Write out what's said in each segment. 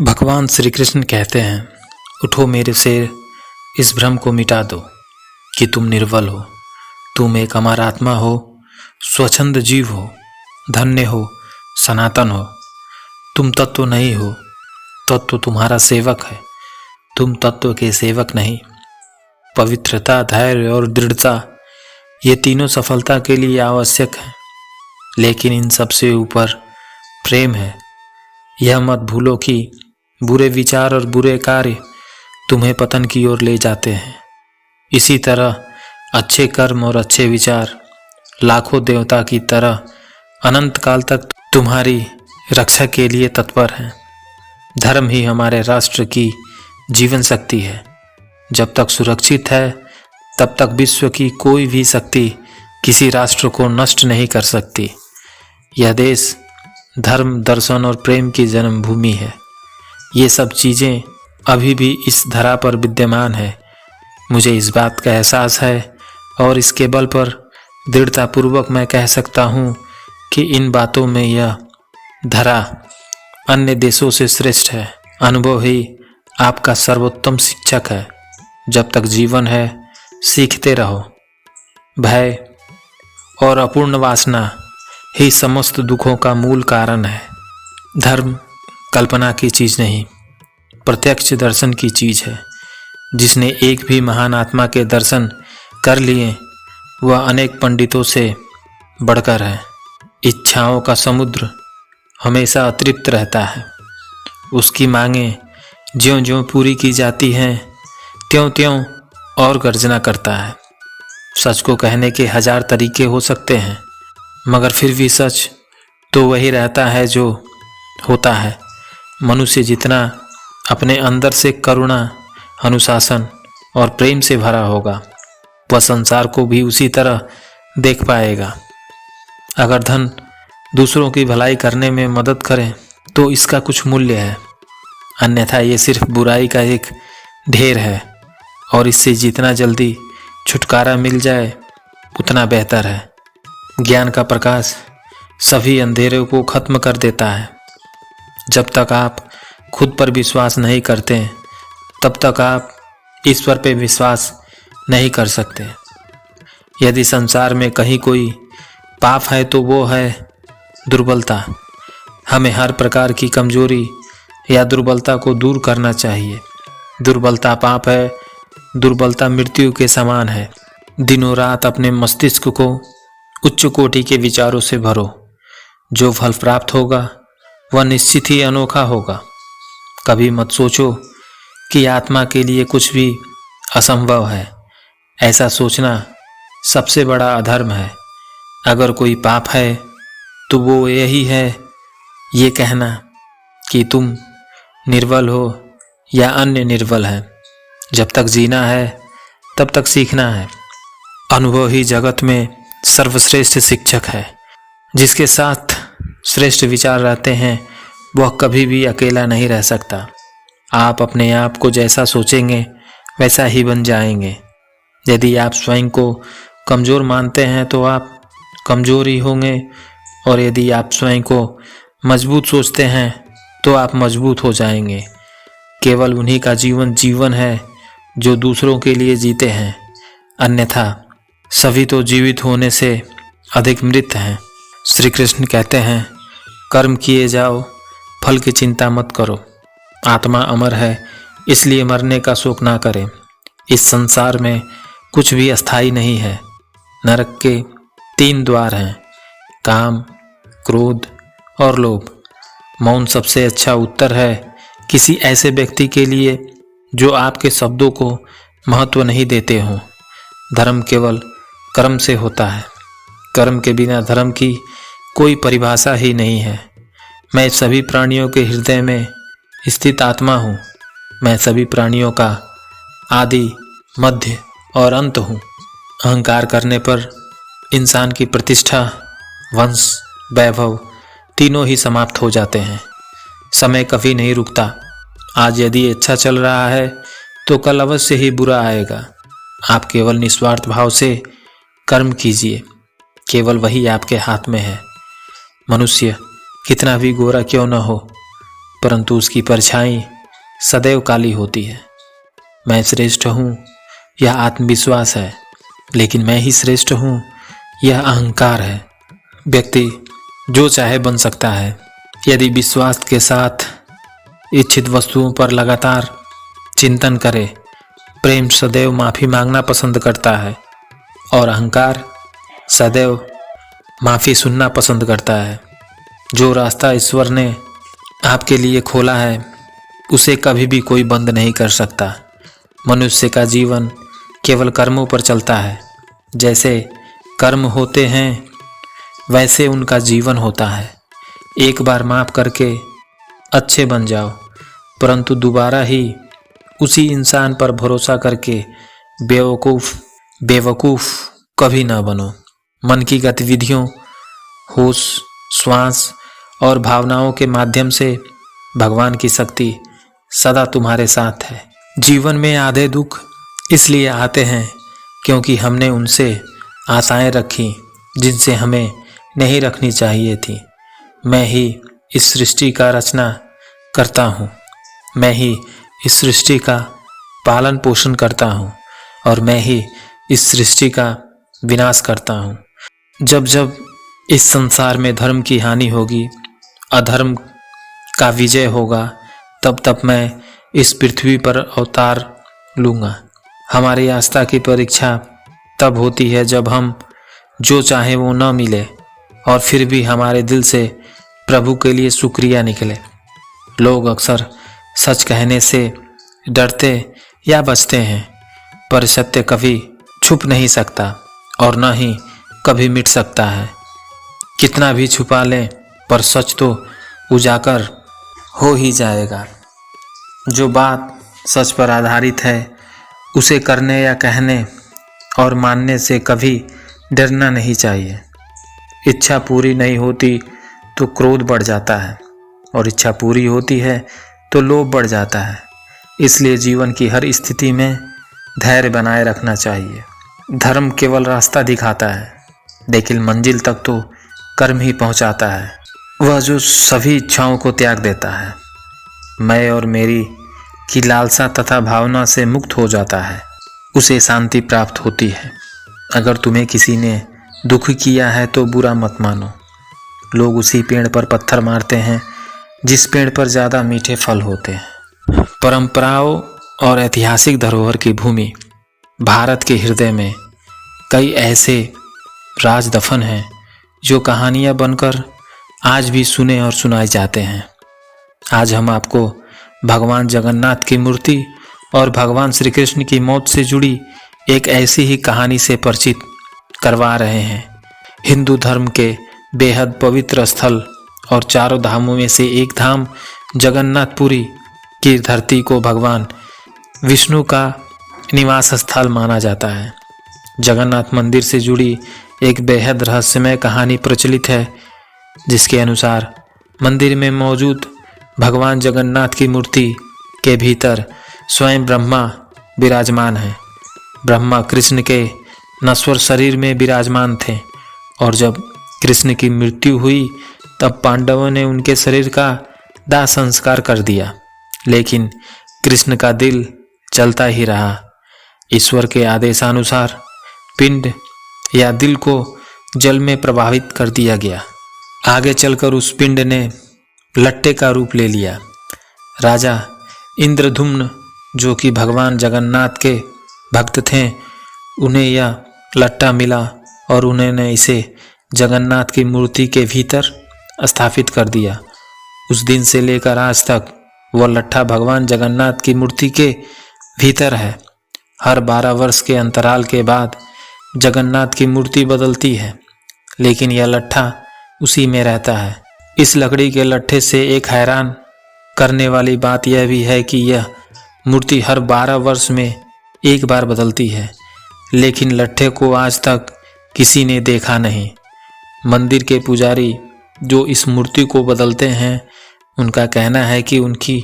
भगवान श्री कृष्ण कहते हैं, उठो मेरे शेर, इस भ्रम को मिटा दो कि तुम निर्बल हो। तुम एक अमर आत्मा हो, स्वच्छंद जीव हो, धन्य हो, सनातन हो। तुम तत्व नहीं हो, तत्व तुम्हारा सेवक है। तुम तत्व के सेवक नहीं। पवित्रता, धैर्य और दृढ़ता, ये तीनों सफलता के लिए आवश्यक हैं। लेकिन इन सबसे ऊपर प्रेम है। यह मत भूलो कि बुरे विचार और बुरे कार्य तुम्हें पतन की ओर ले जाते हैं। इसी तरह अच्छे कर्म और अच्छे विचार लाखों देवता की तरह अनंत काल तक तुम्हारी रक्षा के लिए तत्पर हैं। धर्म ही हमारे राष्ट्र की जीवन शक्ति है। जब तक सुरक्षित है, तब तक विश्व की कोई भी शक्ति किसी राष्ट्र को नष्ट नहीं कर सकती। यह देश धर्म, दर्शन और प्रेम की जन्मभूमि है। ये सब चीज़ें अभी भी इस धरा पर विद्यमान है। मुझे इस बात का एहसास है और इसके बल पर दृढ़तापूर्वक मैं कह सकता हूँ कि इन बातों में यह धरा अन्य देशों से श्रेष्ठ है। अनुभव ही आपका सर्वोत्तम शिक्षक है। जब तक जीवन है, सीखते रहो। भय और अपूर्ण वासना ही समस्त दुखों का मूल कारण है। धर्म कल्पना की चीज़ नहीं, प्रत्यक्ष दर्शन की चीज़ है। जिसने एक भी महान आत्मा के दर्शन कर लिए, वह अनेक पंडितों से बढ़कर है। इच्छाओं का समुद्र हमेशा अतृप्त रहता है। उसकी मांगें ज्यों-ज्यों पूरी की जाती हैं, त्यों-त्यों और गर्जना करता है। सच को कहने के 1000 तरीके हो सकते हैं, मगर फिर भी सच तो वही रहता है जो होता है। मनुष्य जितना अपने अंदर से करुणा, अनुशासन और प्रेम से भरा होगा, वह संसार को भी उसी तरह देख पाएगा। अगर धन दूसरों की भलाई करने में मदद करे तो इसका कुछ मूल्य है, अन्यथा ये सिर्फ बुराई का एक ढेर है और इससे जितना जल्दी छुटकारा मिल जाए उतना बेहतर है। ज्ञान का प्रकाश सभी अंधेरों को खत्म कर देता है। जब तक आप खुद पर विश्वास नहीं करते, तब तक आप ईश्वर पर विश्वास नहीं कर सकते। यदि संसार में कहीं कोई पाप है तो वो है दुर्बलता। हमें हर प्रकार की कमजोरी या दुर्बलता को दूर करना चाहिए। दुर्बलता पाप है, दुर्बलता मृत्यु के समान है। दिनों रात अपने मस्तिष्क को उच्च कोटि के विचारों से भरो। जो फल प्राप्त होगा वह निश्चित ही अनोखा होगा। कभी मत सोचो कि आत्मा के लिए कुछ भी असंभव है। ऐसा सोचना सबसे बड़ा अधर्म है। अगर कोई पाप है तो वो यही है, ये कहना कि तुम निर्बल हो या अन्य निर्बल है। जब तक जीना है, तब तक सीखना है। अनुभव ही जगत में सर्वश्रेष्ठ शिक्षक है। जिसके साथ श्रेष्ठ विचार रहते हैं, वह कभी भी अकेला नहीं रह सकता। आप अपने आप को जैसा सोचेंगे वैसा ही बन जाएंगे। यदि आप स्वयं को कमज़ोर मानते हैं तो आप कमज़ोर ही होंगे, और यदि आप स्वयं को मजबूत सोचते हैं तो आप मजबूत हो जाएंगे। केवल उन्हीं का जीवन है जो दूसरों के लिए जीते हैं, अन्यथा सभी तो जीवित होने से अधिक मृत हैं। श्री कृष्ण कहते हैं, कर्म किए जाओ, फल की चिंता मत करो। आत्मा अमर है, इसलिए मरने का शोक ना करें। इस संसार में कुछ भी अस्थाई नहीं है। नरक के 3 द्वार हैं, काम, क्रोध और लोभ। मौन सबसे अच्छा उत्तर है किसी ऐसे व्यक्ति के लिए जो आपके शब्दों को महत्व नहीं देते हों। धर्म केवल कर्म से होता है। कर्म के बिना धर्म की कोई परिभाषा ही नहीं है। मैं सभी प्राणियों के हृदय में स्थित आत्मा हूँ। मैं सभी प्राणियों का आदि, मध्य और अंत हूँ। अहंकार करने पर इंसान की प्रतिष्ठा, वंश, वैभव तीनों ही समाप्त हो जाते हैं। समय कभी नहीं रुकता। आज यदि अच्छा चल रहा है तो कल अवश्य ही बुरा आएगा। आप केवल निस्वार्थ भाव से कर्म कीजिए, केवल वही आपके हाथ में है। मनुष्य कितना भी गोरा क्यों न हो, परंतु उसकी परछाई सदैव काली होती है। मैं श्रेष्ठ हूँ यह आत्मविश्वास है, लेकिन मैं ही श्रेष्ठ हूँ यह अहंकार है। व्यक्ति जो चाहे बन सकता है यदि विश्वास के साथ इच्छित वस्तुओं पर लगातार चिंतन करे। प्रेम सदैव माफ़ी मांगना पसंद करता है और अहंकार सदैव माफ़ी सुनना पसंद करता है। जो रास्ता ईश्वर ने आपके लिए खोला है उसे कभी भी कोई बंद नहीं कर सकता। मनुष्य का जीवन केवल कर्मों पर चलता है। जैसे कर्म होते हैं वैसे उनका जीवन होता है। एक बार माफ़ करके अच्छे बन जाओ, परंतु दोबारा ही उसी इंसान पर भरोसा करके बेवकूफ़ कभी ना बनो। मन की गतिविधियों, होश, श्वास और भावनाओं के माध्यम से भगवान की शक्ति सदा तुम्हारे साथ है। जीवन में आधे दुख इसलिए आते हैं क्योंकि हमने उनसे आशाएं रखी जिनसे हमें नहीं रखनी चाहिए थी। मैं ही इस सृष्टि का रचना करता हूँ, मैं ही इस सृष्टि का पालन पोषण करता हूँ और मैं ही इस सृष्टि का विनाश करता हूँ। जब जब इस संसार में धर्म की हानि होगी, अधर्म का विजय होगा, तब तब मैं इस पृथ्वी पर अवतार लूँगा। हमारी आस्था की परीक्षा तब होती है जब हम जो चाहें वो न मिले और फिर भी हमारे दिल से प्रभु के लिए शुक्रिया निकले। लोग अक्सर सच कहने से डरते या बचते हैं, पर सत्य कभी छुप नहीं सकता और न ही कभी मिट सकता है। कितना भी छुपा लें पर सच तो उजागर हो ही जाएगा। जो बात सच पर आधारित है उसे करने या कहने और मानने से कभी डरना नहीं चाहिए। इच्छा पूरी नहीं होती तो क्रोध बढ़ जाता है और इच्छा पूरी होती है तो लोभ बढ़ जाता है। इसलिए जीवन की हर स्थिति में धैर्य बनाए रखना चाहिए। धर्म केवल रास्ता दिखाता है, लेकिन मंजिल तक तो कर्म ही पहुंचाता है। वह जो सभी इच्छाओं को त्याग देता है, मैं और मेरी की लालसा तथा भावना से मुक्त हो जाता है, उसे शांति प्राप्त होती है। अगर तुम्हें किसी ने दुख किया है तो बुरा मत मानो। लोग उसी पेड़ पर पत्थर मारते हैं जिस पेड़ पर ज़्यादा मीठे फल होते हैं। परंपराओं और ऐतिहासिक धरोहर की भूमि भारत के हृदय में कई ऐसे राज दफन हैं जो कहानियाँ बनकर आज भी सुने और सुनाए जाते हैं। आज हम आपको भगवान जगन्नाथ की मूर्ति और भगवान श्री कृष्ण की मौत से जुड़ी एक ऐसी ही कहानी से परिचित करवा रहे हैं। हिंदू धर्म के बेहद पवित्र स्थल और चारों धामों में से एक धाम जगन्नाथपुरी की धरती को भगवान विष्णु का निवास स्थल माना जाता है। जगन्नाथ मंदिर से जुड़ी एक बेहद रहस्यमय कहानी प्रचलित है, जिसके अनुसार मंदिर में मौजूद भगवान जगन्नाथ की मूर्ति के भीतर स्वयं ब्रह्मा विराजमान है। ब्रह्मा कृष्ण के नश्वर शरीर में विराजमान थे और जब कृष्ण की मृत्यु हुई तब पांडवों ने उनके शरीर का दाह संस्कार कर दिया, लेकिन कृष्ण का दिल चलता ही रहा। ईश्वर के आदेशानुसार पिंड या दिल को जल में प्रवाहित कर दिया गया। आगे चलकर उस पिंड ने लट्टे का रूप ले लिया। राजा इंद्रधुम्न, जो कि भगवान जगन्नाथ के भक्त थे, उन्हें यह लट्टा मिला और उन्होंने इसे जगन्नाथ की मूर्ति के भीतर स्थापित कर दिया। उस दिन से लेकर आज तक वह लट्ठा भगवान जगन्नाथ की मूर्ति के भीतर है। हर 12 वर्ष के अंतराल के बाद जगन्नाथ की मूर्ति बदलती है, लेकिन यह लट्ठा उसी में रहता है। इस लकड़ी के लट्ठे से एक हैरान करने वाली बात यह भी है कि यह मूर्ति हर 12 वर्ष में एक बार बदलती है, लेकिन लट्ठे को आज तक किसी ने देखा नहीं। मंदिर के पुजारी जो इस मूर्ति को बदलते हैं, उनका कहना है कि उनकी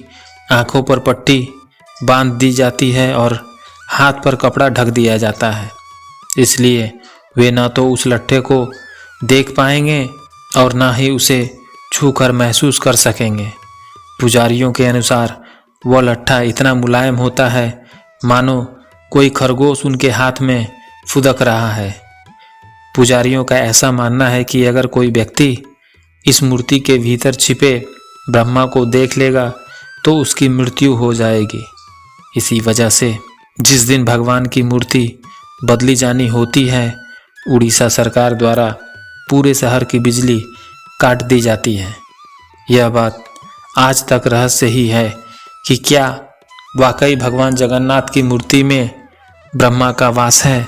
आंखों पर पट्टी बांध दी जाती है और हाथ पर कपड़ा ढक दिया जाता है, इसलिए वे न तो उस लट्ठे को देख पाएंगे और ना ही उसे छूकर महसूस कर सकेंगे। पुजारियों के अनुसार वह लट्ठा इतना मुलायम होता है मानो कोई खरगोश उनके हाथ में फुदक रहा है। पुजारियों का ऐसा मानना है कि अगर कोई व्यक्ति इस मूर्ति के भीतर छिपे ब्रह्मा को देख लेगा तो उसकी मृत्यु हो जाएगी। इसी वजह से जिस दिन भगवान की मूर्ति बदली जानी होती है, उड़ीसा सरकार द्वारा पूरे शहर की बिजली काट दी जाती है। यह बात आज तक रहस्य ही है कि क्या वाकई भगवान जगन्नाथ की मूर्ति में ब्रह्मा का वास है